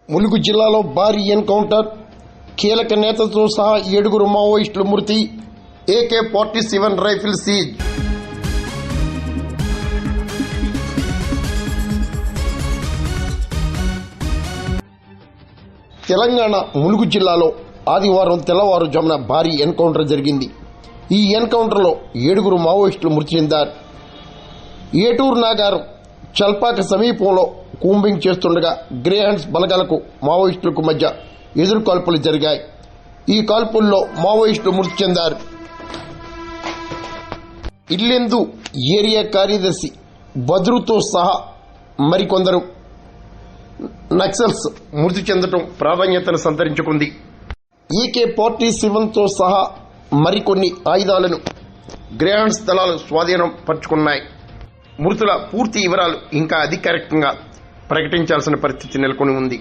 ములుగు జిల్లాలో భారీ ఎన్కౌంటర్, కీలక నేతలతో సహా 7 మావోయిస్టుల మృతి, AK-47 rifle seize. Telangana Mulugu జిల్లాలో ఆదివారం తెల్లవారుజామున భారీ ఎన్కౌంటర్ జరిగింది. ఈ ఎన్కౌంటర్లో 7 మావోయిస్టులు మృతి చెందారు. ఏటూరు నాగారం చల్పాక సమీపంలో కూంబింగ్ చేస్తుండగా గ్రే హ్యాండ్స్ బలగాలకు మావోయిస్టులకు మధ్య ఎదురు కాల్పులు జరిగాయి. ఈ కాల్పుల్లో మావోయిస్టులు మృతి చెందారు. ఇల్లెందు ఏరియా కార్యదర్శి బద్రుతో సహా మరికొందరు నక్సల్స్ మృతి చెందడం ప్రాధాన్యతను సంతరించుకుంది. AK-47తో సహా మరికొన్ని ఆయుధాలను గ్రేహాండ్స్ దళాలు స్వాధీనం పరుచుకున్నాయి. మృతుల పూర్తి వివరాలు ఇంకా అధికారికంగా ప్రకటించాల్సిన పరిస్థితి నెలకొని ఉంది.